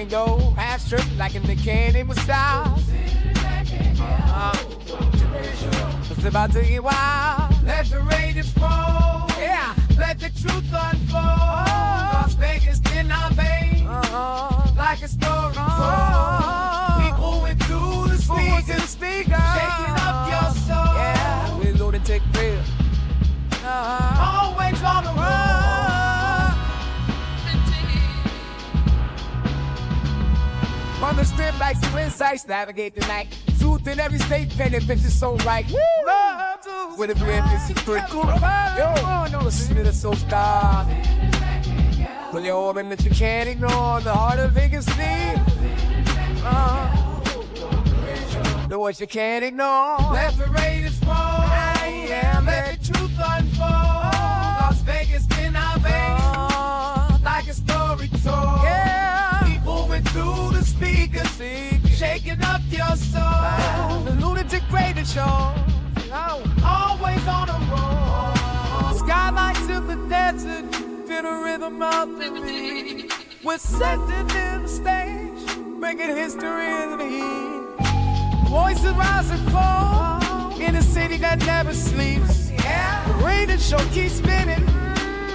and go, half strip like in the candy style. It's about to get wild. Let the Raiders roll. Yeah. Let the truth unfold. Las Vegas in our veins. Like a story told. People went through the speakers. Shaking up your soul. Yeah. We're Lunatik real. Always on the road. On the strip like some insights. Navigate the night. Truth in every state, penny picture so right. Love to with a brand new secret. Yo, I know the spirit is so star. Pull your woman that you can't ignore. The heart of Vegas need. The words you can't ignore. Let the Raiders roll. Yeah, let the truth unfold. Las Vegas in our veins. Like a story told. Yeah. People went through the speakers. Shaking up your soul. The Lunatic Radio Show. Always on the road. Skylights in the desert. Feel the rhythm of the beat. We're setting in the stage. Making history in the heat. Voices rise and fall. In a city that never sleeps. Yeah. The radio show keeps spinning.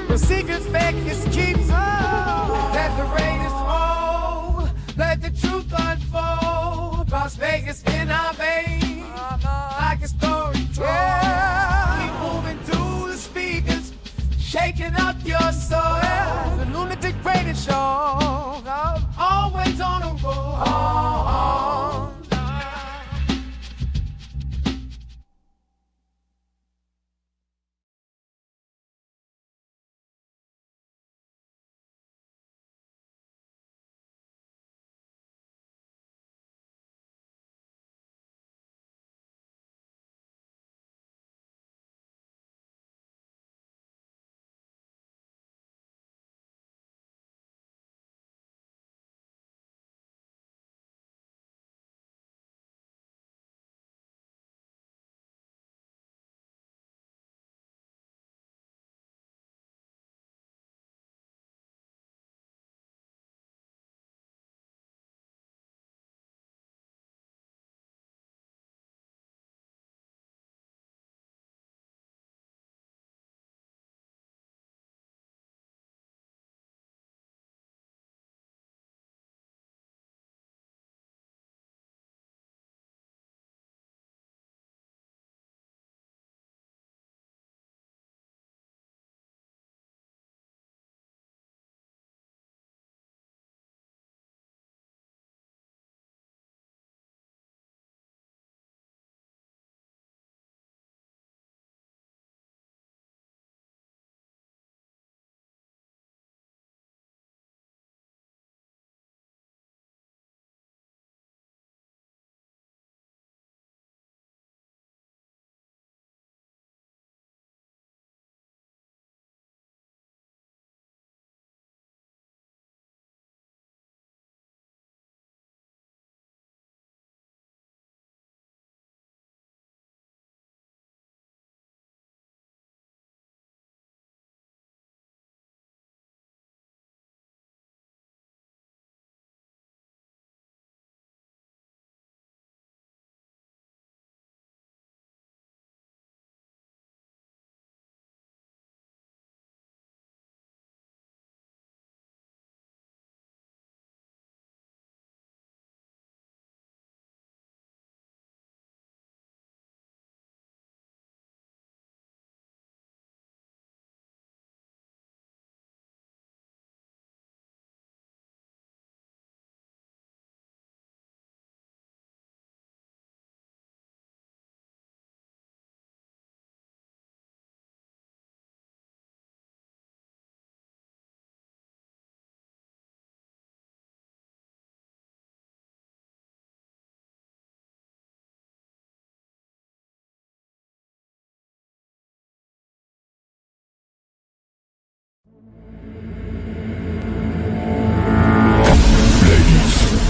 The secrets Vegas keeps. Let the Raiders roll. Let the truth unfold. Las Vegas in our veins. Like a story told. Yeah. Keep moving through the speakers. Shaking up your soul. Yeah. The Lunatic Radio Show. Always on the road.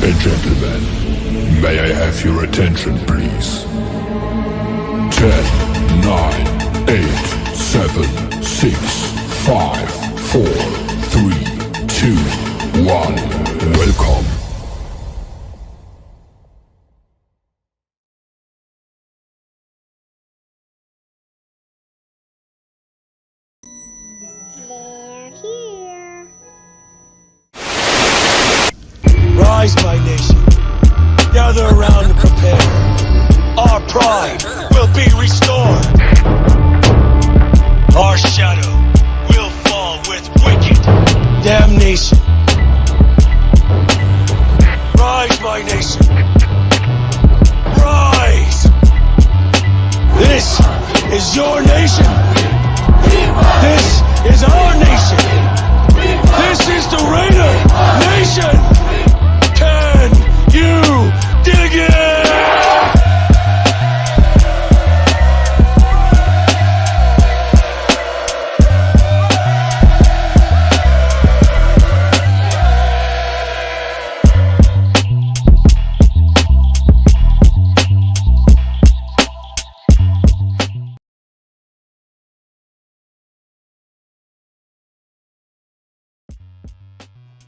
and gentlemen, may I have your attention, please? 10, 9, 8, 7, 6, 5, 4, 3, 2, 1. Welcome pride will be restored. Our shadow will fall with wicked damnation. Rise, my nation. Rise. This is your nation. This is our nation. This is the Raider Nation. Can you dig it?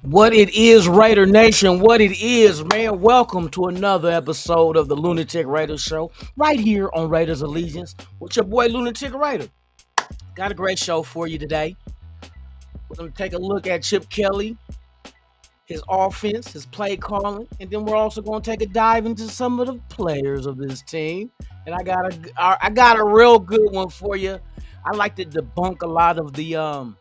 What it is, Raider Nation, what it is, man. Welcome to another episode of the Lunatic Raider Show, right here on Raiders Allegiance with your boy Lunatic Raider. Got a great show for you today. We're going to take a look at Chip Kelly, his offense, his play calling, and then we're also going to take a dive into some of the players of this team. And I got a real good one for you. I like to debunk a lot of the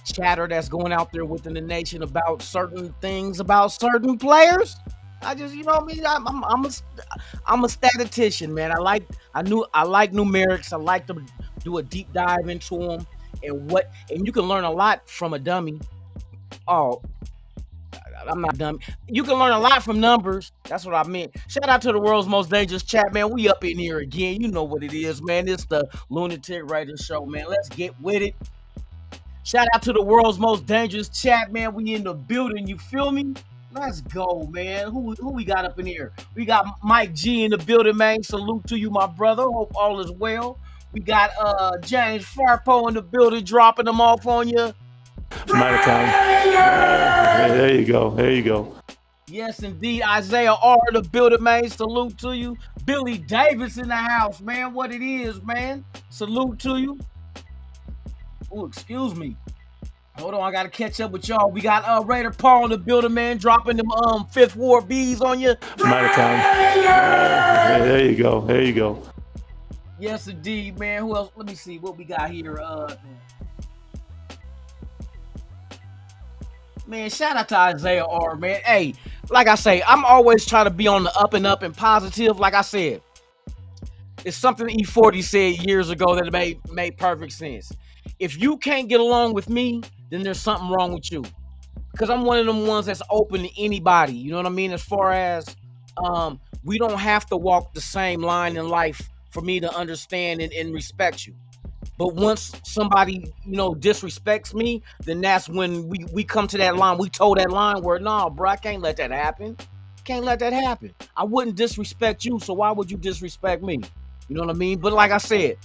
chatter that's going out there within the nation about certain things about certain players. I just, you know what I mean? I'm a statistician, man. I like numerics. I like to do a deep dive into them and you can learn a lot from a dummy. Oh, I'm not dummy. You can learn a lot from numbers. That's what I meant. Shout out to the world's most dangerous chat, man. We up in here again. You know what it is, man. It's the Lunatic Raider Show, man. Let's get with it. Shout out to the world's most dangerous chat, man. We in the building, you feel me? Let's go, man. Who we got up in here? We got Mike G in the building, man. Salute to you, my brother. Hope all is well. We got James Farpo in the building, dropping them off on you. I'm out of town. There you go. There you go. Yes, indeed. Isaiah R in the building, man. Salute to you. Billy Davis in the house, man. What it is, man. Salute to you. Oh, excuse me. Hold on, I gotta catch up with y'all. We got Raider Paul in the building, man, dropping them Fifth Ward B's on you. I'm out of town. There you go. There you go. Yes, indeed, man. Who else? Let me see what we got here. Man, shout out to Isaiah R, man. Hey, like I say, I'm always trying to be on the up and positive. Like I said, it's something E40 said years ago that made perfect sense. If you can't get along with me, then there's something wrong with you. Because I'm one of them ones that's open to anybody. You know what I mean? As far as we don't have to walk the same line in life for me to understand and respect you. But once somebody, disrespects me, then that's when we come to that line. We toe that line where, nah, bro, I can't let that happen. Can't let that happen. I wouldn't disrespect you, so why would you disrespect me? You know what I mean? But like I said,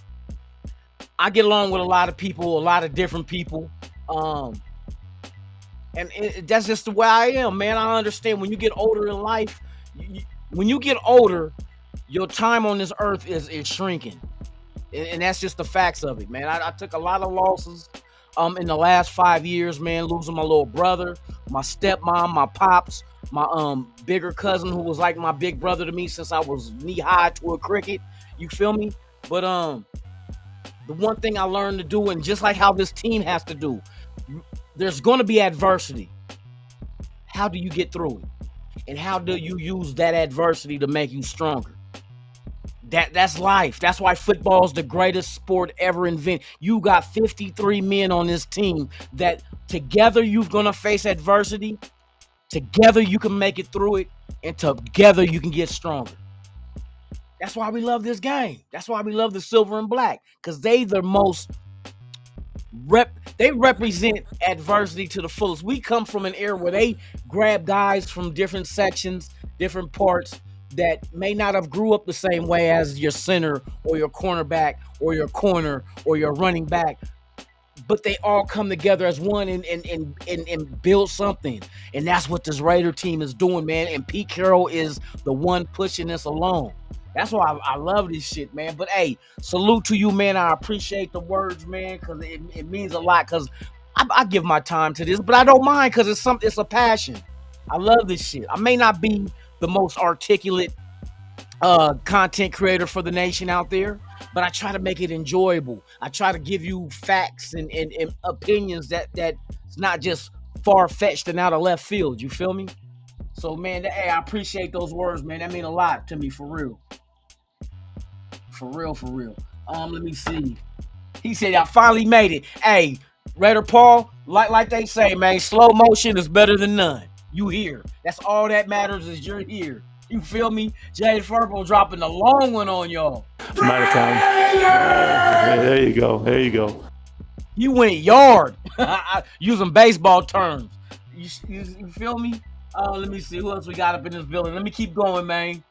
I get along with a lot of people, a lot of different people. That's just the way I am, man. I understand when you get older in life, when you get older, your time on this earth is shrinking. And that's just the facts of it, man. I took a lot of losses in the last 5 years, man, losing my little brother, my stepmom, my pops, my bigger cousin who was like my big brother to me since I was knee-high to a cricket. You feel me? But the one thing I learned to do, and just like how this team has to do, there's going to be adversity. How do you get through it? And how do you use that adversity to make you stronger? That's life. That's why football's the greatest sport ever invented. You got 53 men on this team that together you're going to face adversity. Together you can make it through it. And together you can get stronger. That's why we love this game. That's why we love the silver and black. Because they represent adversity to the fullest. We come from an era where they grab guys from different sections, different parts that may not have grew up the same way as your center or your cornerback or your corner or your running back. But they all come together as one and build something. And that's what this Raider team is doing, man. And Pete Carroll is the one pushing this along. That's why I love this shit, man. But, hey, salute to you, man. I appreciate the words, man, because it means a lot. Because I give my time to this, but I don't mind because it's a passion. I love this shit. I may not be the most articulate content creator for the nation out there, but I try to make it enjoyable. I try to give you facts and opinions that's not just far-fetched and out of left field. You feel me? So, man, hey, I appreciate those words, man. That mean a lot to me, for real. For real, for real. Let me see. He said, I finally made it. Hey, Raider Paul, like they say, man, slow motion is better than none. You here. That's all that matters is you're here. You feel me? Jay Furbo dropping the long one on y'all. I'm out of time. There you go. There you go. You went yard. Using baseball terms. You feel me? Let me see who else we got up in this building. Let me keep going, man.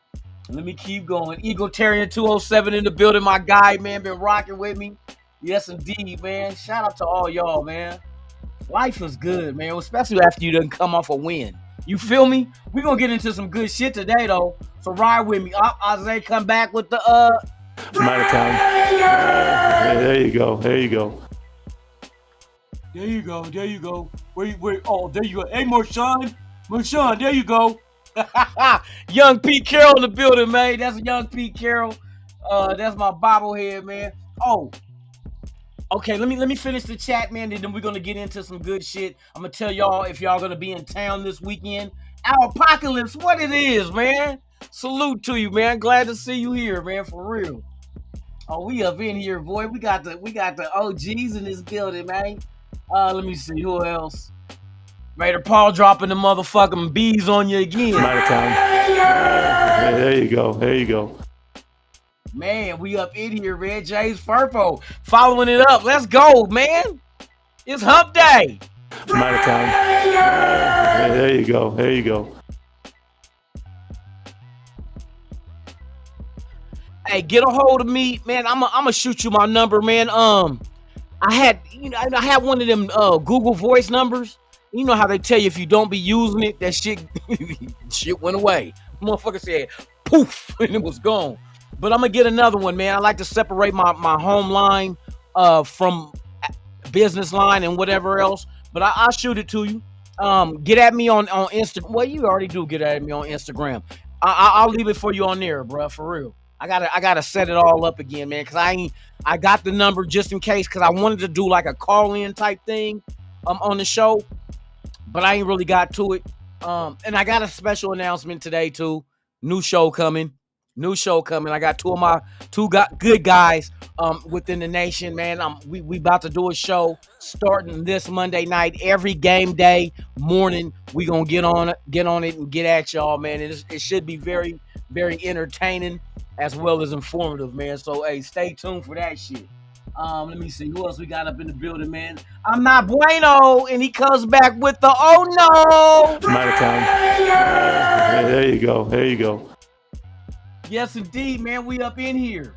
Let me keep going. Egotarian 207 in the building. My guy, man, been rocking with me. Yes, indeed, man. Shout out to all y'all, man. Life is good, man, especially after you done come off a win. You feel me? We're going to get into some good shit today, though. So ride with me. Isaiah come back with the... I'm out of time. There you go. There you go. There you go. There you go. Wait. Oh, there you go. Hey, Marshawn, there you go. Young Pete Carroll in the building, man. That's young Pete Carroll. That's my bobblehead, man. Oh, okay. Let me finish the chat, man. And then we're gonna get into some good shit. I'm gonna tell y'all if y'all gonna be in town this weekend. Our apocalypse, what it is, man. Salute to you, man. Glad to see you here, man. For real. Oh, we up in here, boy. We got the OGs in this building, man. Let me see who else. Raider Paul dropping the motherfucking bees on you again. I'm out of time. There you go. There you go. Man, we up in here, Red J's Furpo. Following it up. Let's go, man. It's hump day. I'm out of time. There you go. There you go. Hey, get a hold of me, man. I'm gonna shoot you my number, man. I had one of them Google Voice numbers. You know how they tell you if you don't be using it, that shit went away. Motherfucker said poof and it was gone. But I'm gonna get another one, man. I like to separate my home line from business line and whatever else. But I'll shoot it to you. Get at me on Instagram. Well, you already do get at me on Instagram. I'll leave it for you on there, bro. For real. I gotta set it all up again, man. Cause I got the number just in case. Cause I wanted to do like a call-in type thing on the show. But I ain't really got to it. And I got a special announcement today too. New show coming. I got two good guys within the nation, man. We about to do a show starting this Monday night. Every game day morning, we gonna get on it and get at y'all, man. It should be very, very entertaining as well as informative, man. So hey, stay tuned for that shit. Let me see who else we got up in the building, man. I'm not bueno, and he comes back with the oh no. I'm out of time. There you go. There you go. Yes, indeed, man. We up in here.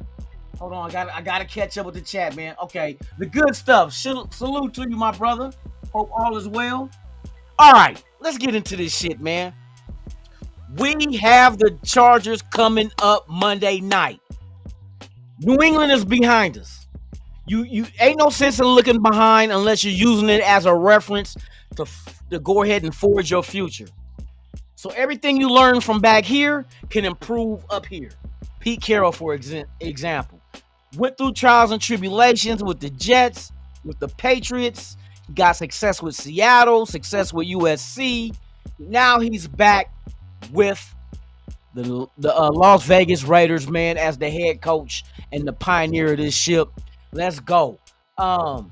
Hold on, I gotta catch up with the chat, man. Okay, the good stuff. Salute to you, my brother. Hope all is well. All right, let's get into this shit, man. We have the Chargers coming up Monday night. New England is behind us. You ain't no sense in looking behind unless you're using it as a reference to go ahead and forge your future. So everything you learn from back here can improve up here. Pete Carroll, for example, went through trials and tribulations with the Jets, with the Patriots. He got success with Seattle, success with USC. Now he's back with the Las Vegas Raiders, man, as the head coach and the pioneer of this ship. Let's go. So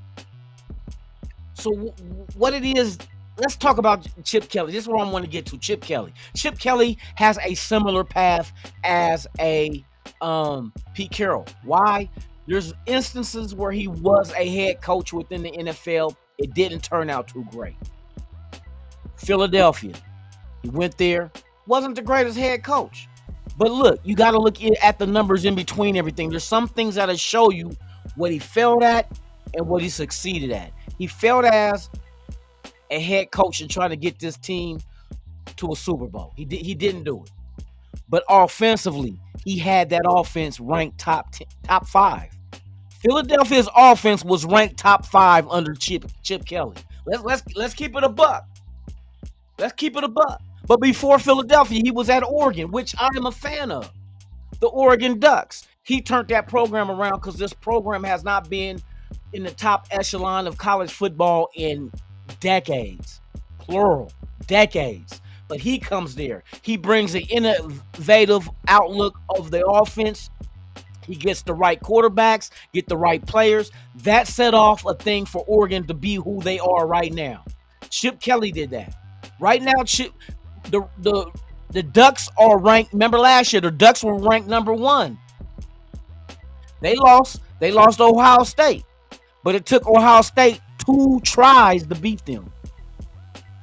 what it is, let's talk about Chip Kelly. This is what I want to get to. Chip Kelly. Chip Kelly has a similar path as a Pete Carroll. Why? There's instances where he was a head coach within the NFL. It didn't turn out too great. Philadelphia. He went there. Wasn't the greatest head coach. But look, you got to look at the numbers in between everything. There's some things that'll show you what he failed at and what he succeeded at. He failed as a head coach in trying to get this team to a Super Bowl. He didn't do it. But offensively, he had that offense ranked top 5. Philadelphia's offense was ranked top 5 under Chip Kelly. Let's keep it a buck. Let's keep it a buck. But before Philadelphia, he was at Oregon, which I am a fan of. the Oregon Ducks. He turned that program around because this program has not been in the top echelon of college football in decades, plural, decades. But he comes there. He brings an innovative outlook of the offense. He gets the right quarterbacks, get the right players. That set off a thing for Oregon to be who they are right now. Chip Kelly did that. Right now, the Ducks are ranked. Remember last year, the Ducks were ranked number 1. They lost to Ohio State, but it took Ohio State 2 tries to beat them.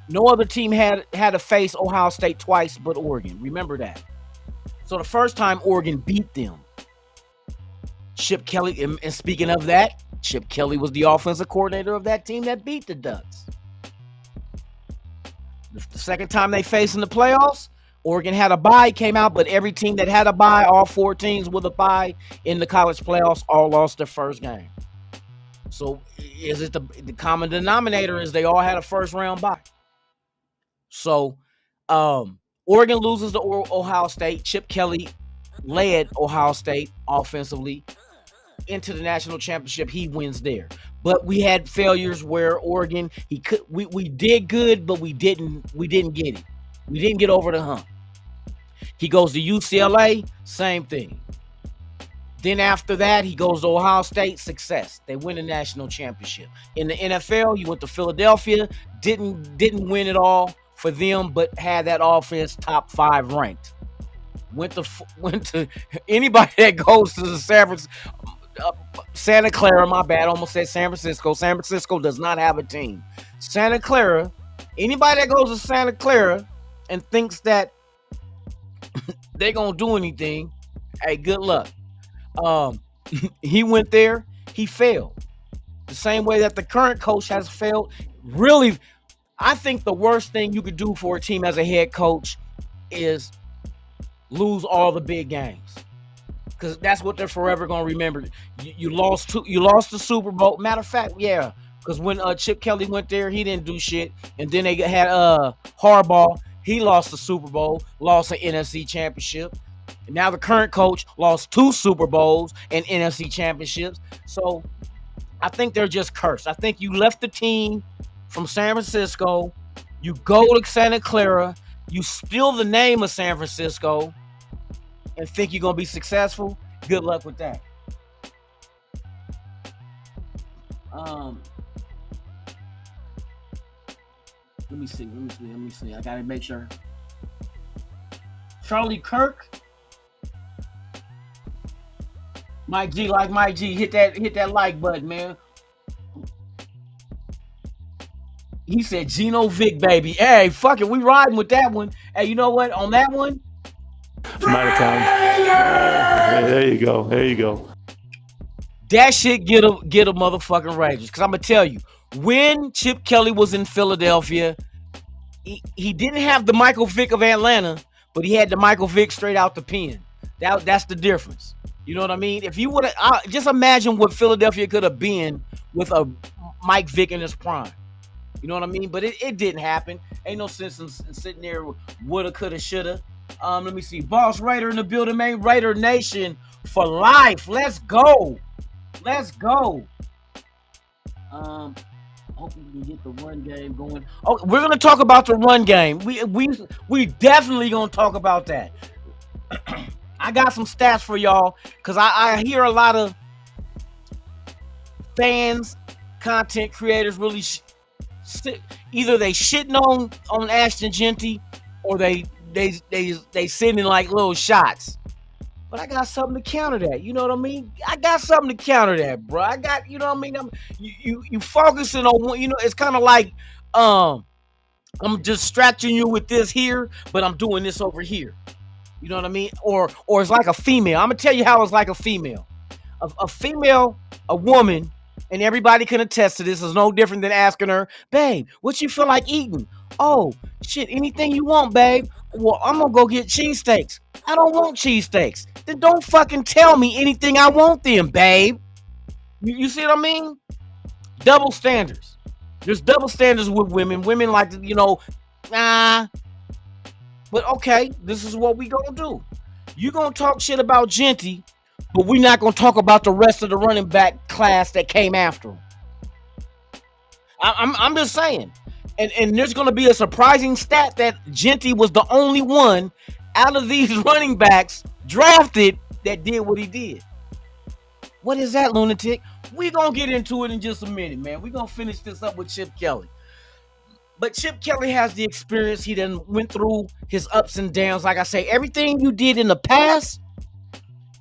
No other team had to face Ohio State twice but Oregon. Remember that. So the first time Oregon beat them, Chip Kelly, and speaking of that, Chip Kelly was the offensive coordinator of that team that beat the Ducks. The second time they faced in the playoffs, Oregon had a bye, came out, but every team that had a bye, all 4 teams with a bye in the college playoffs, all lost their first game. So is it the common denominator is they all had a first round bye. So Oregon loses to Ohio State. Chip Kelly led Ohio State offensively into the national championship. He wins there. But we had failures where Oregon, we did good, but we didn't get it. We didn't get over the hump. He goes to UCLA, same thing. Then after that, he goes to Ohio State, success. They win the national championship. In the NFL, he went to Philadelphia, didn't win it all for them, but had that offense top 5 ranked. Went to anybody that goes to the Santa Clara, my bad, almost said San Francisco. San Francisco does not have a team. Santa Clara, anybody that goes to Santa Clara and thinks that they're going to do anything, hey, good luck. He went there, he failed. The same way that the current coach has failed. Really, I think the worst thing you could do for a team as a head coach is lose all the big games. Because that's what they're forever going to remember. You lost the Super Bowl. Matter of fact, yeah. Because when Chip Kelly went there, he didn't do shit. And then they had Harbaugh. He lost the Super Bowl, lost an NFC championship. And now the current coach lost 2 Super Bowls and NFC championships. So I think they're just cursed. I think you left the team from San Francisco. You go to Santa Clara. You steal the name of San Francisco and think you're going to be successful. Good luck with that. Let me see. I got to make sure. Charlie Kirk. Mike G, like Mike G, hit that like button, man. He said Geno Vick, baby. Hey, fuck it, we riding with that one. Hey, you know what? On that one, I'm out of time. There you go. that shit get a motherfucking Raiders. Because I'm gonna tell you, when Chip Kelly was in Philadelphia, he didn't have the Michael Vick of Atlanta, but he had the Michael Vick straight out the pen. That's the difference. You know what I mean? If you would have, just imagine what Philadelphia could have been with a Mike Vick in his prime. You know what I mean? But it didn't happen. Ain't no sense in sitting there woulda, coulda, shoulda. Let me see. Boss Raider in the building, man. Raider Nation for life. Let's go. Hopefully we can get the run game going. Oh, we're gonna talk about the run game. We definitely gonna talk about that. I got some stats for y'all because I hear a lot of fans, content creators really either they shitting on Ashton Genty or they sending like little shots. But I got something to counter that. You know what I mean? I got something to counter that, bro. I got, you know what I mean? You focusing on one, you know, it's kind of like I'm distracting you with this here, but I'm doing this over here. You know what I mean? Or it's like a female. I'm gonna tell you how it's like a female. A female, a woman, and everybody can attest to this, is no different than asking her, babe, what you feel like eating? Oh, shit, anything you want, babe. Well, I'm gonna go get cheesesteaks. I don't want cheesesteaks. Then don't fucking tell me anything I want then, babe. You see what I mean? Double standards. There's double standards with women. Women like to, you know, nah. But okay, this is what we gonna do. You're gonna talk shit about Genty, but we're not gonna talk about the rest of the running back class that came after him. I'm just saying. And there's gonna be a surprising stat that Genty was the only one out of these running backs drafted that did what he did. What is that, Lunatic? We're gonna get into it in just a minute, man. We're gonna finish this up with Chip Kelly. But Chip Kelly has the experience. He done went through his ups and downs. Like I say, everything you did in the past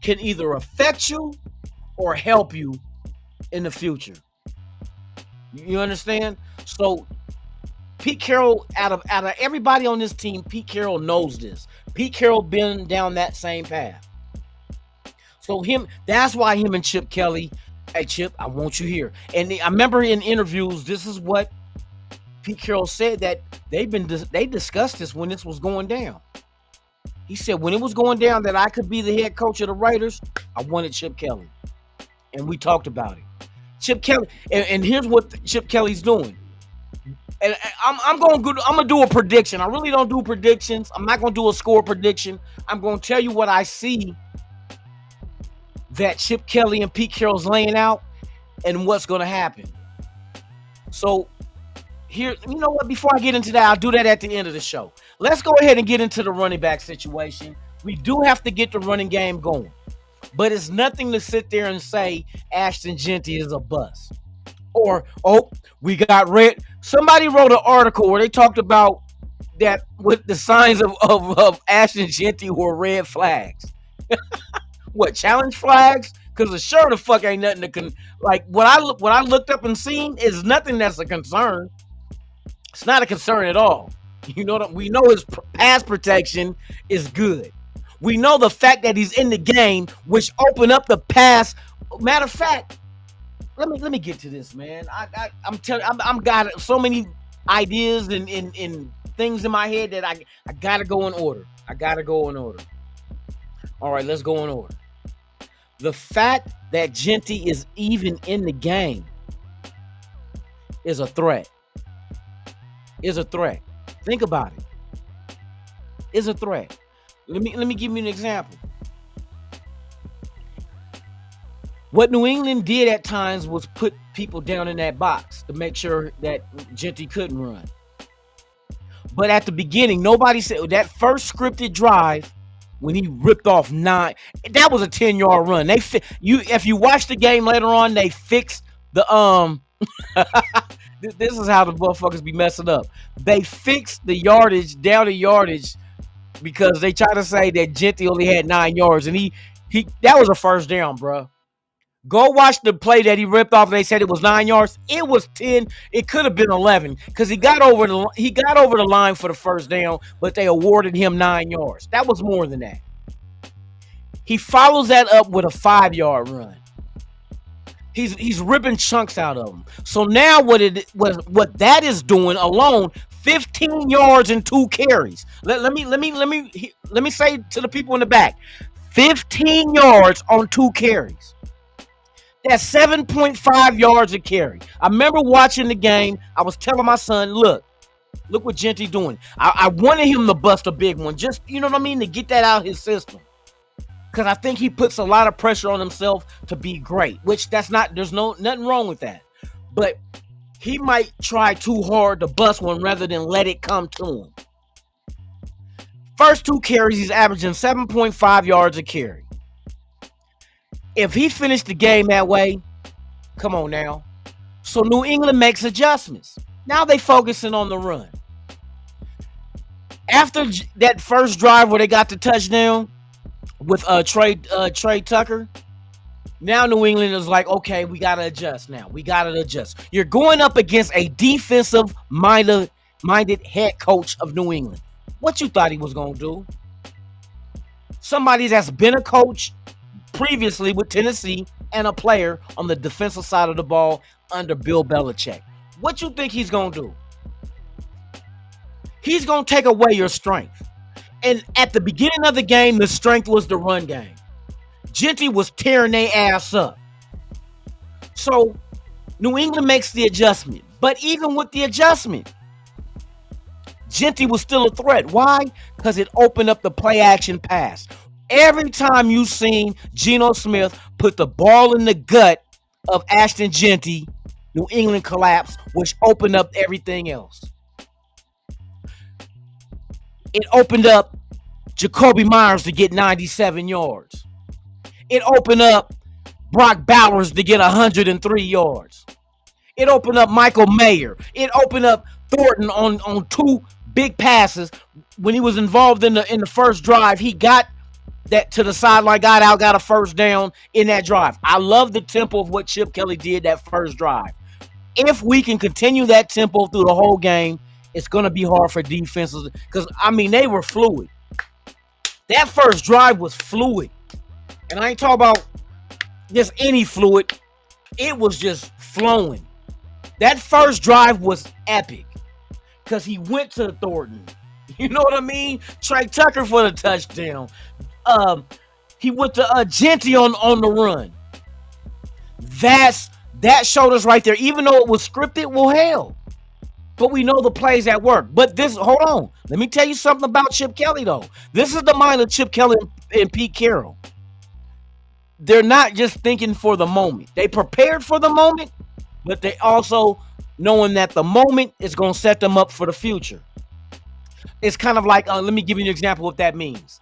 can either affect you or help you in the future. You understand? So Pete Carroll, out of everybody on this team, Pete Carroll knows this. Pete Carroll been down that same path. So that's why him and Chip Kelly, hey Chip, I want you here. And I remember in interviews, this is what Pete Carroll said, that they discussed this when this was going down. He said when it was going down that I could be the head coach of the Raiders, I wanted Chip Kelly. And we talked about it. Chip Kelly, and here's what Chip Kelly's doing. And I'm gonna do a prediction. I really don't do predictions. I'm not gonna do a score prediction. I'm gonna tell you what I see that Chip Kelly and Pete Carroll's laying out and what's gonna happen. So here, you know what? Before I get into that, I'll do that at the end of the show. Let's go ahead and get into the running back situation. We do have to get the running game going, but it's nothing to sit there and say Ashton Genty is a bust. Or, we got red. Somebody wrote an article where they talked about that with the signs of Ashton Genty were red flags. What, challenge flags? Because the sure the fuck ain't nothing to like what I looked up and seen is nothing that's a concern. It's not a concern at all. You know what? We know his pass protection is good. We know the fact that he's in the game, which opened up the pass. Matter of fact, let me get to this, man. I'm telling, I'm got so many ideas and things in my head that I gotta go in order. All right, let's go in order. The fact that Genty is even in the game is a threat. Think about it. Is a threat. Let me give you an example. What New England did at times was put people down in that box to make sure that Genty couldn't run. But at the beginning, nobody said that first scripted drive when he ripped off 9, that was a 10-yard run. If you watch the game later on, they fixed the this is how the motherfuckers be messing up. They fixed the yardage down to yardage because they try to say that Genty only had 9 yards, and he that was a first down, bro. Go watch the play that he ripped off. They said it was 9 yards. It was 10. It could have been 11 because he got over the line for the first down, but they awarded him 9 yards. That was more than that. He follows that up with a 5-yard run. He's ripping chunks out of them. So now what that is doing alone, 15 yards and 2 carries. Let me say to the people in the back, 15 yards on 2 carries. That's 7.5 yards a carry. I remember watching the game. I was telling my son, look what Genty doing. I wanted him to bust a big one. Just, you know what I mean? To get that out of his system. Because I think he puts a lot of pressure on himself to be great. Which there's nothing wrong with that. But he might try too hard to bust one rather than let it come to him. First 2 carries, he's averaging 7.5 yards a carry. If he finished the game that way, come on now. So New England makes adjustments. Now they focusing on the run. After that first drive where they got the touchdown with Trey Tucker, now New England is like, okay, we got to adjust now. We got to adjust. You're going up against a defensive-minded head coach of New England. What you thought he was going to do? Somebody that's been a coach previously with Tennessee and a player on the defensive side of the ball under Bill Belichick. What you think he's going to do? He's going to take away your strength. And at the beginning of the game, the strength was the run game. Genty was tearing their ass up. So New England makes the adjustment. But even with the adjustment, Genty was still a threat. Why? Because it opened up the play action pass. Every time you seen Geno Smith put the ball in the gut of Ashton Genty, New England collapsed, which opened up everything else. It opened up Jacoby Myers to get 97 yards. It opened up Brock Bowers to get 103 yards. It opened up Michael Mayer. It opened up Thornton on two big passes. When he was involved in the first drive, he got that to the sideline, got out, got a first down in that drive. I love the tempo of what Chip Kelly did that first drive. If we can continue that tempo through the whole game, it's going to be hard for defenses because, I mean, they were fluid. That first drive was fluid. And I ain't talking about just any fluid. It was just flowing. That first drive was epic because he went to Thornton. You know what I mean? Trey Tucker for the touchdown. He went to Genty on the run. That showed us right there. Even though it was scripted, well, hell. But we know the plays that work. But hold on. Let me tell you something about Chip Kelly, though. This is the mind of Chip Kelly and Pete Carroll. They're not just thinking for the moment. They prepared for the moment, but they also knowing that the moment is going to set them up for the future. It's kind of like, let me give you an example of what that means.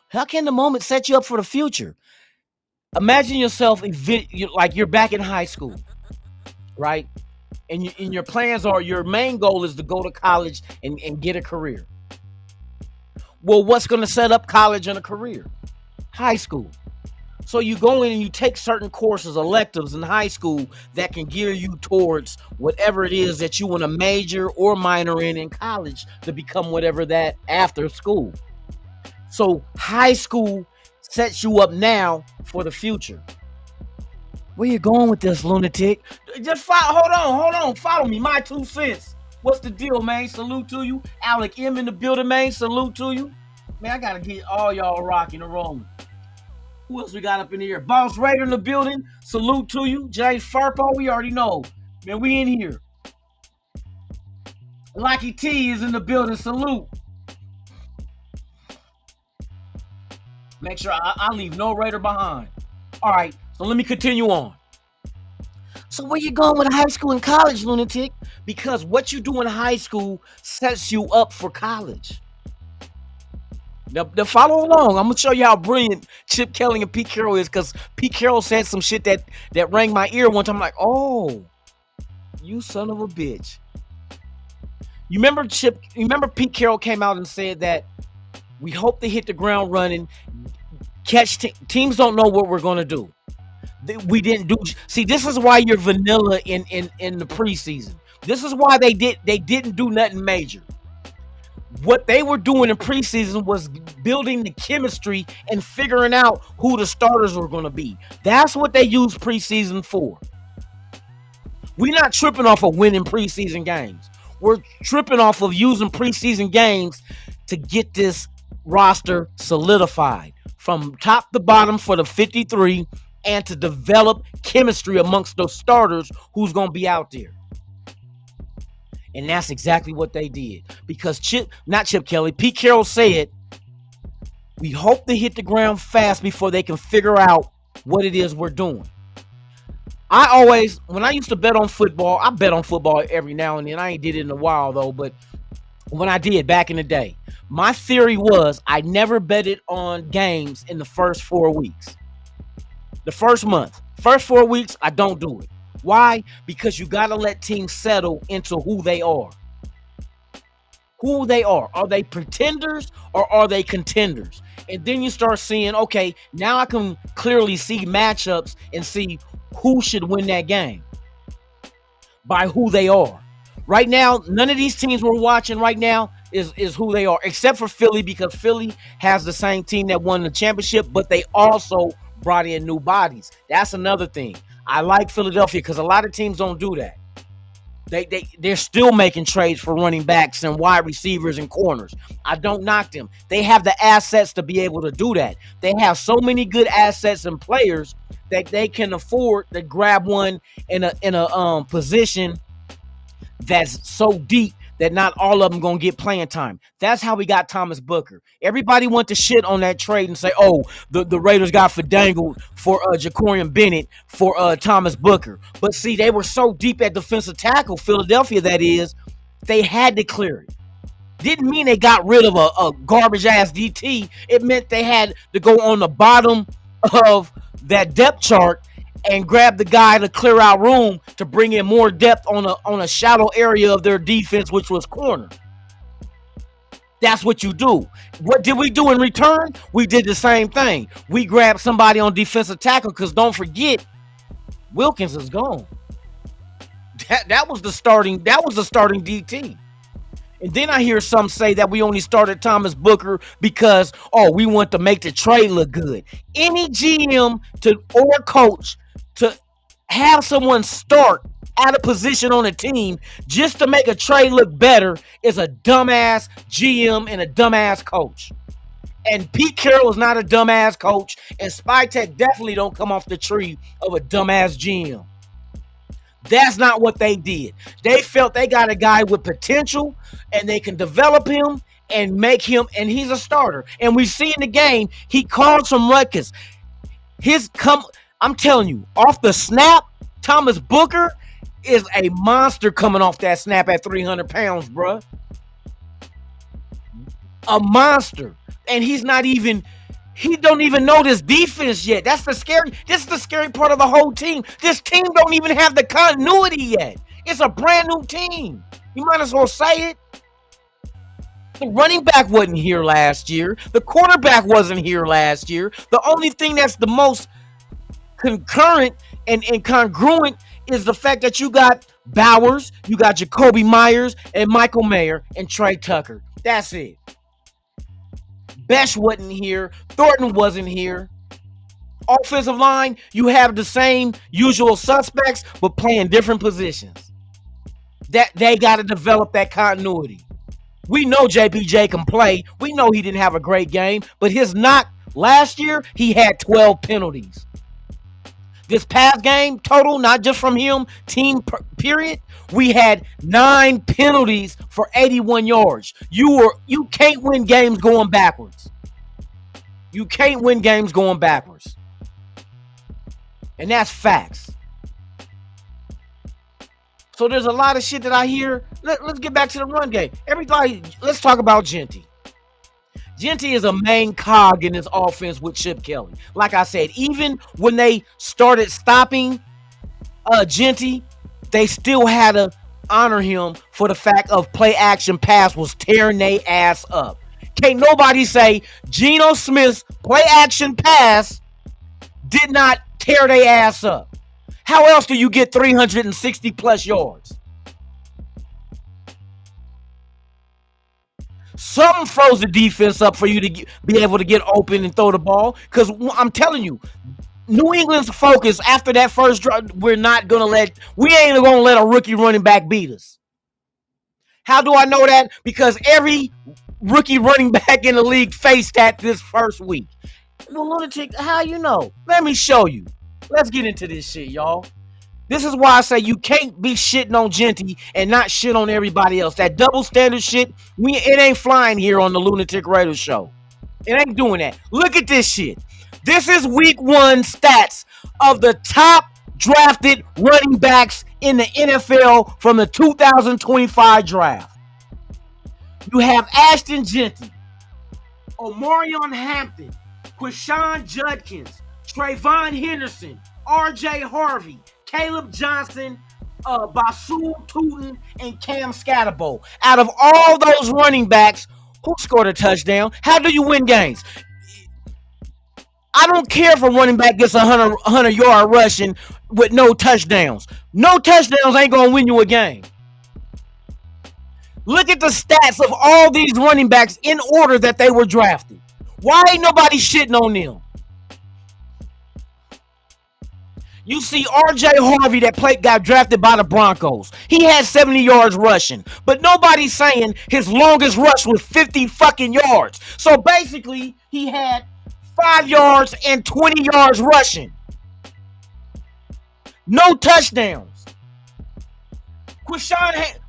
How can the moment set you up for the future? Imagine yourself like you're back in high school, right? And your plans are, your main goal is to go to college and get a career. Well, what's going to set up college and a career? High school. So you go in and you take certain courses, electives in high school that can gear you towards whatever it is that you want to major or minor in college to become whatever that after school. So high school sets you up now for the future. Where you going with this, Lunatic? Just hold on. Follow me. My 2 cents. What's the deal, man? Salute to you. Alec M in the building, man. Salute to you. Man, I got to get all y'all rocking and rolling. Who else we got up in here? Boss Raider in the building. Salute to you. James Farpo, we already know. Man, we in here. Lucky T is in the building. Salute. Make sure I leave no Raider behind. All right, so let me continue on. So where you going with high school and college, Lunatic? Because what you do in high school sets you up for college. Now follow along. I'm going to show you how brilliant Chip Kelly and Pete Carroll is, because Pete Carroll said some shit that rang my ear one time. I'm like, oh, you son of a bitch. You remember Pete Carroll came out and said that we hope to hit the ground running. Teams don't know what we're going to do. We didn't do. See, this is why you're vanilla in the preseason. This is why they didn't do nothing major. What they were doing in preseason was building the chemistry and figuring out who the starters were going to be. That's what they used preseason for. We're not tripping off of winning preseason games. We're tripping off of using preseason games to get this roster solidified from top to bottom for the 53 and to develop chemistry amongst those starters who's going to be out there. And that's exactly what they did. Because Pete Carroll said, we hope to hit the ground fast before they can figure out what it is we're doing. When I used to bet on football, I bet on football every now and then. I ain't did it in a while though, but when I did back in the day, my theory was I never betted on games in the first 4 weeks. The first month. First 4 weeks, I don't do it. Why? Because you got to let teams settle into who they are. Who they are. Are they pretenders or are they contenders? And then you start seeing, okay, now I can clearly see matchups and see who should win that game by who they are. Right now, none of these teams we're watching right now is who they are, except for Philly, because Philly has the same team that won the championship, but they also brought in new bodies. That's another thing. I like Philadelphia because a lot of teams don't do that. They're still making trades for running backs and wide receivers and corners. I don't knock them. They have the assets to be able to do that. They have so many good assets and players that they can afford to grab one in a position that's so deep that not all of them gonna get playing time. That's how we got Thomas Booker. Everybody went to shit on that trade and say, oh, the Raiders got fandangled for Jacorian Bennett for Thomas Booker. But see, they were so deep at defensive tackle, Philadelphia that is, they had to clear it. Didn't mean they got rid of a garbage ass DT. It meant they had to go on the bottom of that depth chart and grab the guy to clear out room to bring in more depth on a shallow area of their defense, which was corner. That's what you do. What did we do in return? We did the same thing. We grabbed somebody on defensive tackle because don't forget, Wilkins is gone. That was the starting DT. And then I hear some say that we only started Thomas Booker because, we want to make the trade look good. Any GM or coach to have someone start at a position on a team just to make a trade look better is a dumbass GM and a dumbass coach. And Pete Carroll is not a dumbass coach, and Spytek definitely don't come off the tree of a dumbass GM. That's not what they did. They felt they got a guy with potential and they can develop him and make him, and he's a starter. And we see in the game, he caused some ruckus. I'm telling you, off the snap, Thomas Booker is a monster coming off that snap at 300 pounds, bruh. A monster. And he don't even know this defense yet. This is the scary part of the whole team. This team don't even have the continuity yet. It's a brand new team. You might as well say it. The running back wasn't here last year. The quarterback wasn't here last year. The only thing that's the most concurrent and congruent is the fact that you got Bowers, you got Jacoby Myers, and Michael Mayer, and Trey Tucker. That's it. Besh wasn't here. Thornton wasn't here. Offensive line, you have the same usual suspects, but playing different positions. That they got to develop that continuity. We know JPJ can play. We know he didn't have a great game, but his knock last year, he had 12 penalties. This past game total, not just from him, team period, we had 9 penalties for 81 yards. You can't win games going backwards. You can't win games going backwards. And that's facts. So there's a lot of shit that I hear. Let's get back to the run game. Everybody, let's talk about Genty. Genty is a main cog in this offense with Chip Kelly. Like I said, even when they started stopping Genty, they still had to honor him for the fact of play action pass was tearing their ass up. Can't nobody say Geno Smith's play action pass did not tear their ass up. How else do you get 360 plus yards? Something froze the defense up for you to be able to get open and throw the ball. Because I'm telling you, New England's focus after that first drive, we ain't gonna let a rookie running back beat us. How do I know that? Because every rookie running back in the league faced that this first week. Lunatic, how you know? Let me show you. Let's get into this shit, y'all. This is why I say you can't be shitting on Genty and not shit on everybody else. That double standard shit, it ain't flying here on the Lunatic Raiders show. It ain't doing that. Look at this shit. This is week 1 stats of the top drafted running backs in the NFL from the 2025 draft. You have Ashton Genty, Omarion Hampton, Quishon Judkins, Trayvon Henderson, RJ Harvey, Caleb Johnson, Basul Tootin, and Cam Scatterbo. Out of all those running backs, who scored a touchdown? How do you win games? I don't care if a running back gets 100-yard rushing with no touchdowns. No touchdowns ain't going to win you a game. Look at the stats of all these running backs in order that they were drafted. Why ain't nobody shitting on them? You see RJ Harvey that got drafted by the Broncos. He had 70 yards rushing, but nobody's saying his longest rush was 50 fucking yards. So basically, he had 5 yards and 20 yards rushing. No touchdowns.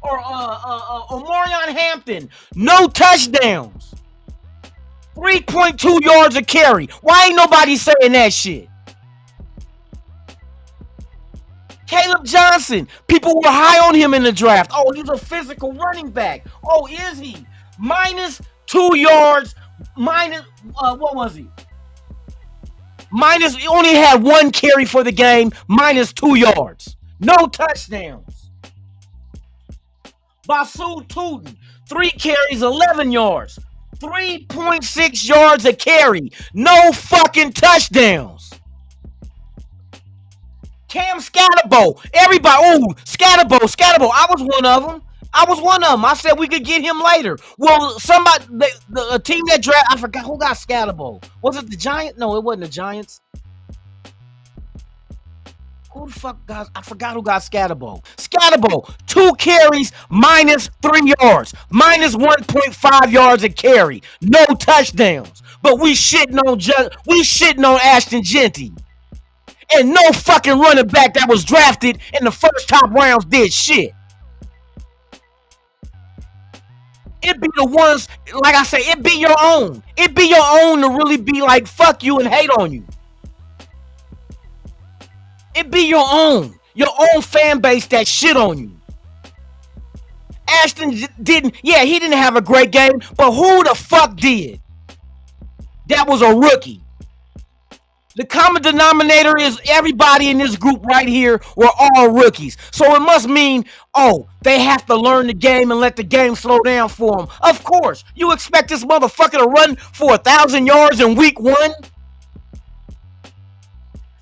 Omarion Hampton, no touchdowns. 3.2 yards a carry. Why ain't nobody saying that shit? Caleb Johnson, people were high on him in the draft. Oh, he's a physical running back. Oh, is he? Minus 2 yards. What was he? He only had 1 carry for the game. Minus 2 yards. No touchdowns. Basu Tootin, 3 carries, 11 yards. 3.6 yards a carry. No fucking touchdowns. Cam Scatterbo. Everybody, Scatterbo. I was one of them. I said we could get him later. Well, somebody, the team that draft, I forgot who got Scatterbo. Was it the Giants? No, it wasn't the Giants. Who the fuck got? I forgot who got Scatterbo. Scatterbo, 2 carries, minus 3 yards, minus 1.5 yards a carry, no touchdowns. But we shitting on Ashton Genty, and no fucking running back that was drafted in the first top rounds did shit. It be the ones, like I say, it be your own. It be your own to really be like fuck you and hate on you. It be your own fan base that shit on you. Ashton he didn't have a great game, but who the fuck did? That was a rookie. The common denominator is everybody in this group right here were all rookies. So it must mean, they have to learn the game and let the game slow down for them. Of course, you expect this motherfucker to run for 1,000 yards in week 1?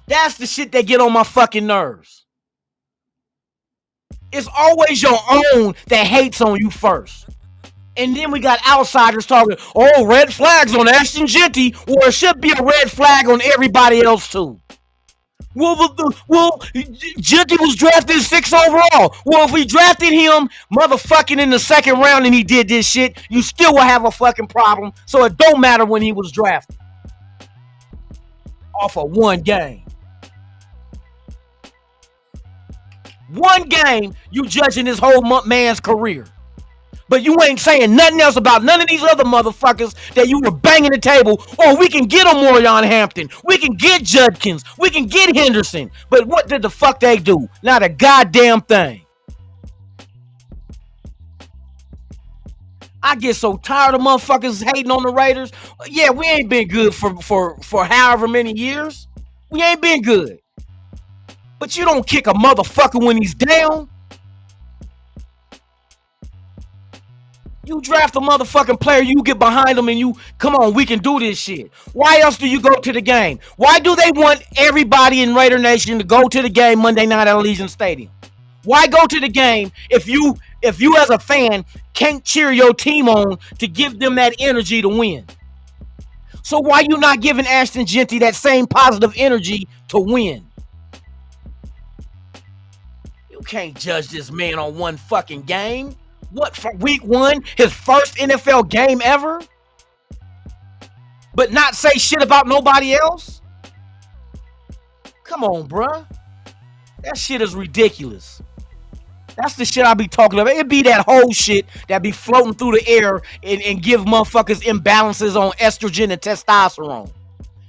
That's the shit that get on my fucking nerves. It's always your own that hates on you first. And then we got outsiders talking, red flags on Ashton Genty. Well, it should be a red flag on everybody else too. Well, Genty was drafted 6th overall. Well, if we drafted him motherfucking in the 2nd round and he did this shit, you still will have a fucking problem. So it don't matter when he was drafted. Off of 1 game. 1 game, you judging this whole man's career. But you ain't saying nothing else about none of these other motherfuckers that you were banging the table. We can get Omarion Hampton. We can get Judkins. We can get Henderson. But what did the fuck they do? Not a goddamn thing. I get so tired of motherfuckers hating on the Raiders. Yeah, we ain't been good for however many years. We ain't been good. But you don't kick a motherfucker when he's down. You draft a motherfucking player, you get behind him and you, come on, we can do this shit. Why else do you go to the game? Why do they want everybody in Raider Nation to go to the game Monday night at Allegiant Stadium? Why go to the game if you as a fan can't cheer your team on to give them that energy to win? So why you not giving Ashton Genty that same positive energy to win? You can't judge this man on 1 fucking game. What, for week 1? His first NFL game ever? But not say shit about nobody else? Come on, bruh. That shit is ridiculous. That's the shit I be talking about. It be that whole shit that be floating through the air and give motherfuckers imbalances on estrogen and testosterone.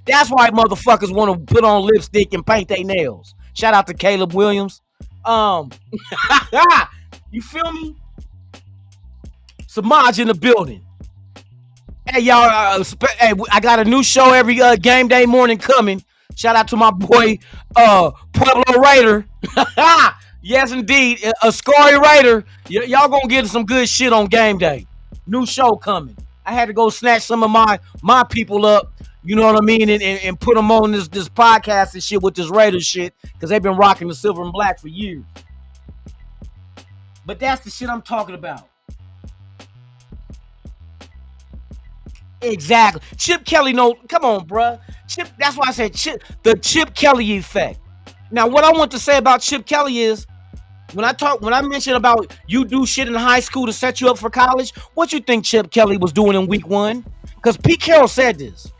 That's why motherfuckers want to put on lipstick and paint their nails. Shout out to Caleb Williams. You feel me? Samaj in the building. Hey, y'all. I got a new show every game day morning coming. Shout out to my boy, Pueblo Raider. Yes, indeed. A Scary Raider. Y'all gonna get some good shit on game day. New show coming. I had to go snatch some of my people up. You know what I mean? And put them on this podcast and shit with this Raider shit. Because they've been rocking the silver and black for years. But that's the shit I'm talking about. Exactly. Chip Kelly, come on, bruh. That's why I said the Chip Kelly effect. Now, what I want to say about Chip Kelly is, when I mentioned about you do shit in high school to set you up for college, what you think Chip Kelly was doing in week 1? Because Pete Carroll said this.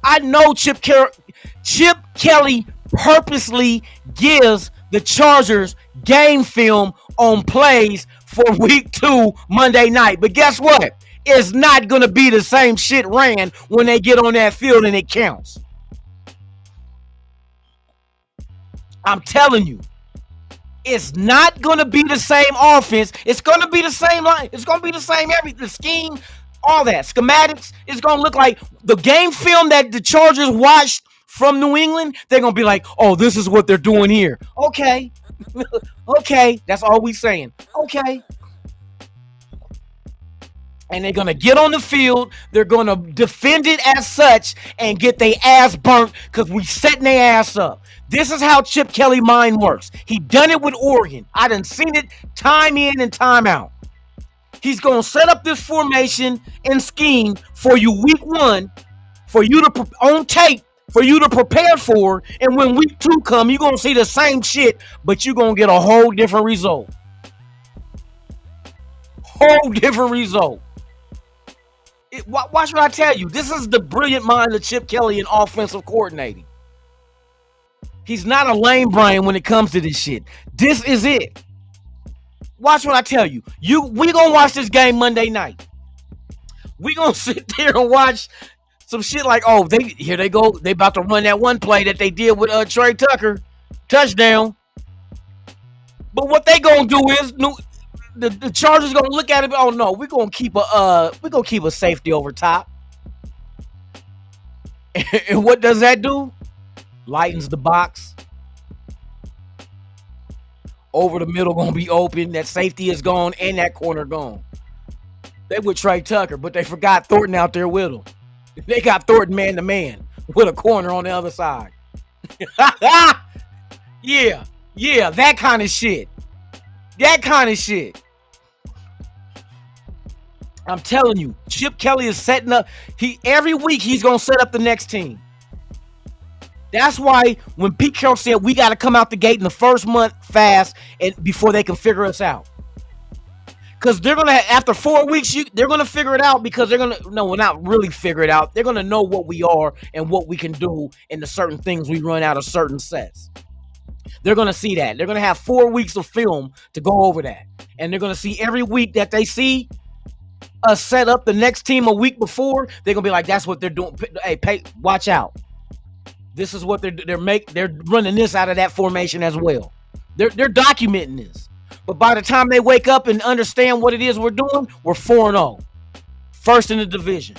I know Chip Kelly purposely gives the Chargers game film on plays for week 2 Monday night. But guess what? It's not going to be the same shit ran when they get on that field and it counts. I'm telling you, it's not going to be the same offense. It's going to be the same line. It's going to be the same everything, the scheme, all that. Schematics. It's going to look like the game film that the Chargers watched from New England. They're going to be like, oh, this is what they're doing here. Okay. Okay. That's all we saying. Okay. And they're going to get on the field. They're going to defend it as such and get their ass burnt because we setting their ass up. This is how Chip Kelly mind works. He done it with Oregon. I done seen it time in and time out. He's going to set up this formation and scheme for you week 1, for you to on tape, for you to prepare for. And when week 2 come, you're going to see the same shit, but you're going to get a whole different result. Whole different result. Watch what I tell you. This is the brilliant mind of Chip Kelly in offensive coordinating. He's not a lame brain when it comes to this shit. This is it. Watch what I tell you. We gonna watch this game Monday night. We gonna sit there and watch some shit like, oh, here they go. They about to run that one play that they did with Trey Tucker, touchdown. But what they gonna do is the Chargers gonna look at it. Oh no, we're gonna keep a safety over top. And what does that do? Lightens the box. Over the middle gonna be open. That safety is gone and that corner gone. They with Trey Tucker, but they forgot Thornton out there with him. They got Thornton man to man with a corner on the other side. Yeah, that kind of shit. That kind of shit. I'm telling you, Chip Kelly is setting up. Every week he's gonna set up the next team. That's why when Pete Carroll said we got to come out the gate in the first month fast and before they can figure us out. Because they're gonna after 4 weeks, they're gonna figure it out because they're gonna not really figure it out. They're gonna know what we are and what we can do and the certain things we run out of certain sets. They're gonna see that. They're gonna have 4 weeks of film to go over that, and they're gonna see every week that they see us set up the next team a week before. They're gonna be like, "That's what they're doing." Hey, watch out. This is what they're running this out of that formation as well. They're documenting this. But by the time they wake up and understand what it is we're doing, we're 4-0. First in the division.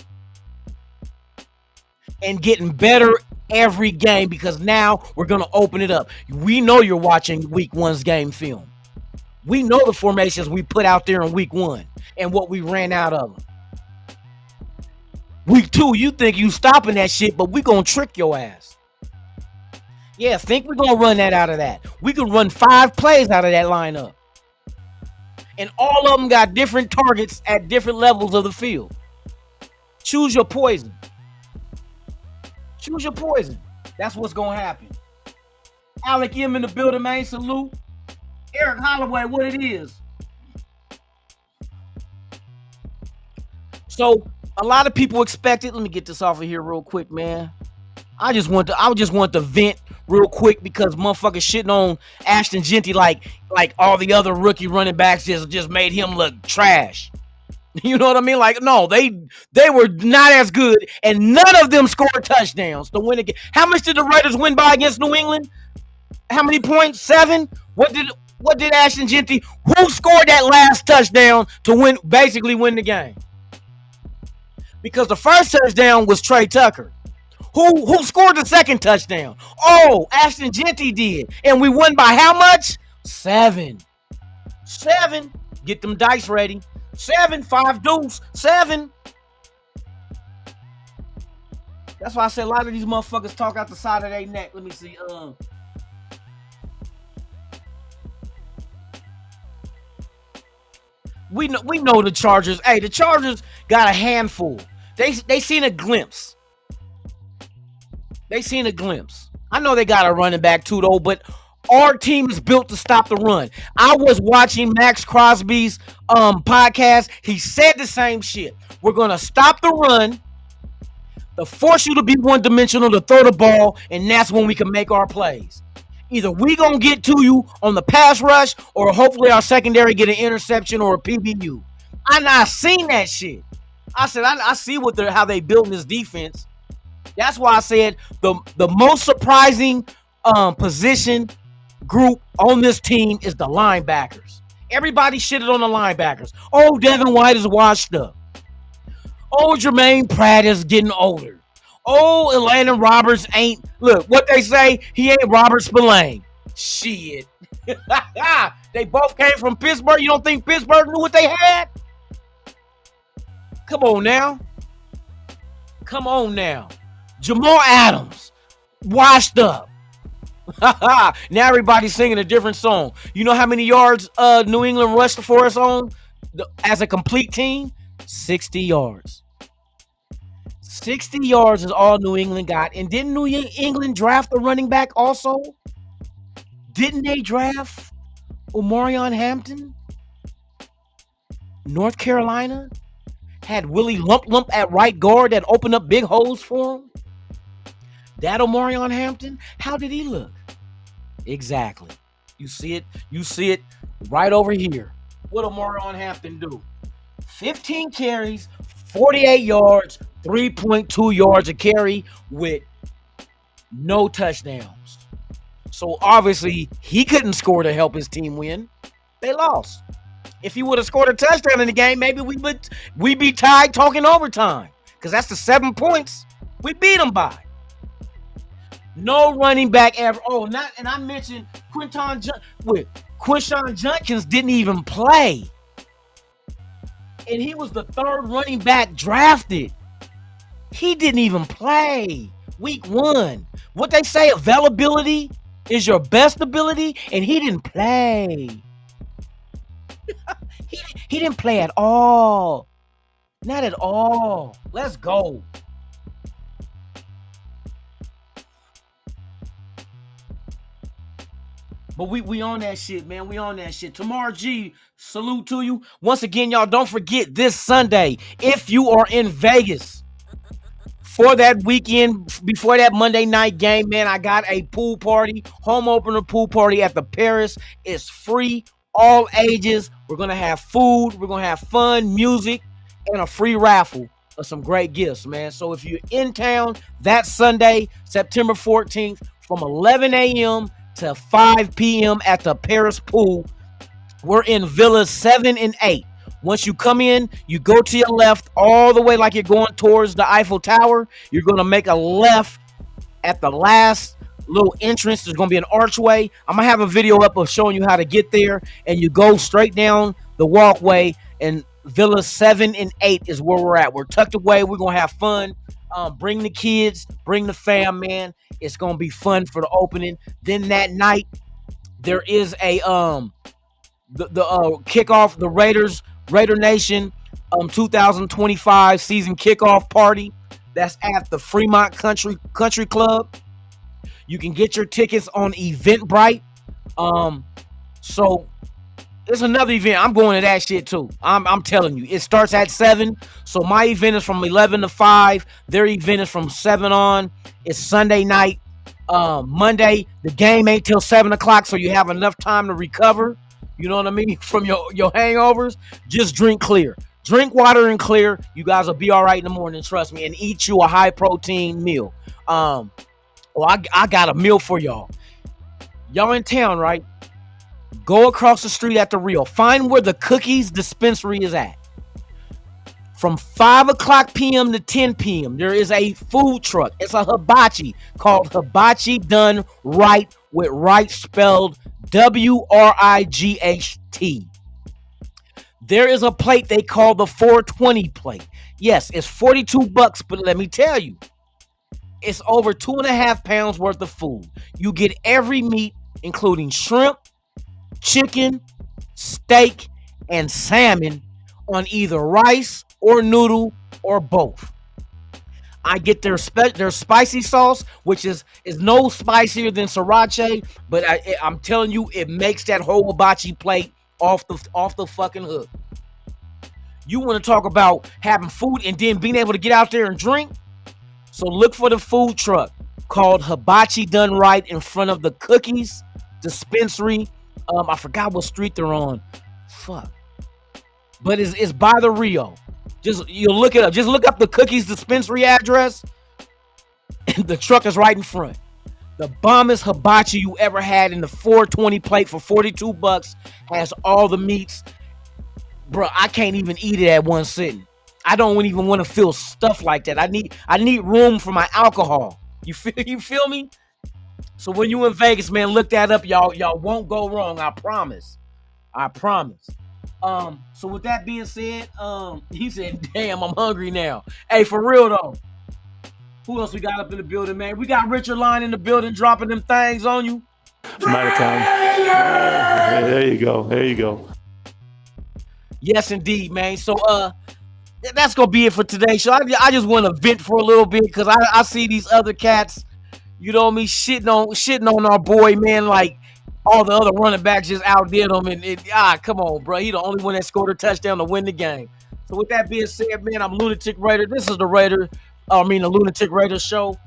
And getting better every game because now we're going to open it up. We know you're watching week 1's game film. We know the formations we put out there in week 1 and what we ran out of them. Week 2, you think you stopping that shit, but we going to trick your ass. Yeah, think we're going to run that out of that. We can run 5 plays out of that lineup. And all of them got different targets at different levels of the field. Choose your poison. Choose your poison. That's what's going to happen. Alec M in the building, man. Salute. Eric Holloway, what it is. So, a lot of people expected. Let me get this off of here real quick, man. I just want to vent real quick because motherfuckers shitting on Ashton Jeanty like all the other rookie running backs just made him look trash. You know what I mean? Like, no, they were not as good, and none of them scored touchdowns to win again. How much did the Raiders win by against New England? How many points? 7? What did Ashton Jeanty? Who scored that last touchdown to basically win the game? Because the first touchdown was Trey Tucker. Who scored the second touchdown? Oh, Ashton Jeanty did. And we won by how much? 7. Get them dice ready. 7, 5 deuce. 7. That's why I said a lot of these motherfuckers talk out the side of their neck. Let me see. We know the Chargers. Hey, the Chargers got a handful. They seen a glimpse. I know they got a running back too, though, but our team is built to stop the run. I was watching Max Crosby's podcast. He said the same shit. We're going to stop the run, to force you to be one-dimensional, to throw the ball, and that's when we can make our plays. Either we gonna get to you on the pass rush, or hopefully our secondary get an interception or a PBU. I seen that shit. I said I see how they building this defense. That's why I said the most surprising position group on this team is the linebackers. Everybody shitted on the linebackers. Oh, Devin White is washed up. Oh, Jermaine Pratt is getting older. Oh, Atlanta Roberts ain't. Look, what they say, he ain't Robert Spillane. Shit. They both came from Pittsburgh. You don't think Pittsburgh knew what they had? Come on now. Come on now. Jamal Adams, washed up. Now everybody's singing a different song. You know how many yards New England rushed for us on as a complete team? 60 yards. 60 yards is all New England got. And didn't New England draft a running back also? Didn't they draft Omarion Hampton? North Carolina had Willie Lump at right guard that opened up big holes for him. That Omarion Hampton, how did he look? Exactly. You see it right over here. What Omarion Hampton do? 15 carries, 48 yards, 3.2 yards a carry with no touchdowns. So obviously he couldn't score to help his team win. They lost. If he would have scored a touchdown in the game, maybe we'd be tied talking overtime. Because that's the 7 points we beat them by. No running back ever. And I mentioned Quinshon Judkins didn't even play. And he was the third running back drafted. He didn't even play week 1. What they say, availability is your best ability, and he didn't play. He didn't play at all. Not at all. Let's go. But we on that shit, man. We on that shit. Tamar G, salute to you. Once again, y'all, don't forget this Sunday, if you are in Vegas for that weekend, before that Monday night game, man, I got a pool party, home opener pool party at the Paris. It's free, all ages. We're going to have food. We're going to have fun, music, and a free raffle of some great gifts, man. So if you're in town that Sunday, September 14th, from 11 a.m. to 5 p.m. at the Paris pool. We're in villas 7 and 8. Once you come in, you go to your left all the way like you're going towards the Eiffel Tower. You're going to make a left at the last little entrance. There's going to be an archway. I'm going to have a video up of showing you how to get there. And you go straight down the walkway, and villas 7 and 8 is where we're at. We're tucked away. We're going to have fun. Bring the kids, bring the fam, man. It's gonna be fun for the opening. Then that night, there is a kickoff, the Raider Nation 2025 season kickoff party. That's at the Fremont Country Club. You can get your tickets on Eventbrite. So there's another event. I'm going to that shit too. I'm telling you. It starts at 7. So my event is from 11 to 5. Their event is from 7 on. It's Sunday night. Monday, the game ain't till 7 o'clock, so you have enough time to recover. You know what I mean? From your hangovers. Just drink clear. Drink water and clear. You guys will be all right in the morning, trust me. And eat you a high-protein meal. I got a meal for y'all. Y'all in town, right? Go across the street at the Rio. Find where the Cookies dispensary is at. From 5 o'clock p.m. to 10 p.m., there is a food truck. It's a hibachi called Hibachi Done Right, with right spelled W-R-I-G-H-T. There is a plate they call the 420 plate. Yes, it's $42, but let me tell you, it's over 2.5 pounds worth of food. You get every meat, including shrimp, chicken, steak, and salmon on either rice or noodle or both. I get their spicy sauce, which is no spicier than sriracha, but I'm telling you, it makes that whole hibachi plate off the fucking hook. You want to talk about having food and then being able to get out there and drink? So look for the food truck. called Hibachi Done Right in front of the Cookies dispensary. I forgot what street they're on. Fuck. But it's by the Rio. Just you'll look it up. Just look up the Cookies dispensary address. And the truck is right in front. The bombest hibachi you ever had in the 420 plate for $42. Has all the meats. Bro, I can't even eat it at one sitting. I don't even want to feel stuff like that. I need room for my alcohol. You feel me? So when you in Vegas, man, look that up, y'all. Y'all won't go wrong. I promise. I promise. So with that being said, he said, damn, I'm hungry now. Hey, for real though. Who else we got up in the building, man? We got Richard Line in the building dropping them things on you. I'm out of town. There you go. There you go. Yes, indeed, man. So that's gonna be it for today. So I just want to vent for a little bit because I see these other cats, you know what I mean, shitting on our boy, man, like all the other running backs just outdid him. And come on, bro. He the only one that scored a touchdown to win the game. So with that being said, man, I'm Lunatic Raider. This is the Lunatic Raider Show.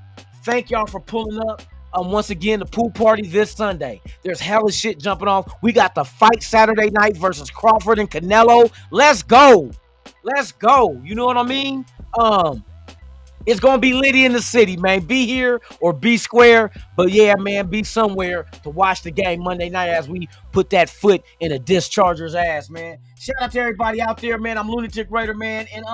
Thank y'all for pulling up. Once again, the pool party this Sunday. There's hella shit jumping off. We got the fight Saturday night versus Crawford and Canelo. Let's go. Let's go. You know what I mean? It's gonna be litty in the city, man. Be here or be square. But yeah, man, be somewhere to watch the game Monday night as we put that foot in a discharger's ass, man. Shout out to everybody out there, man. I'm Lunatic Raider, man. And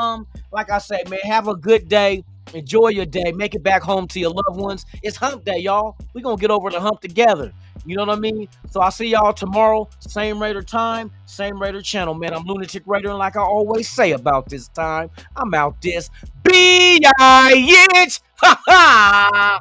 like I say, man, have a good day. Enjoy your day. Make it back home to your loved ones. It's hump day, y'all. We're gonna get over the hump together. You know what I mean? So I'll see y'all tomorrow. Same Raider time, same Raider channel, man. I'm Lunatic Raider, and like I always say about this time, I'm out this bitch. Ha ha!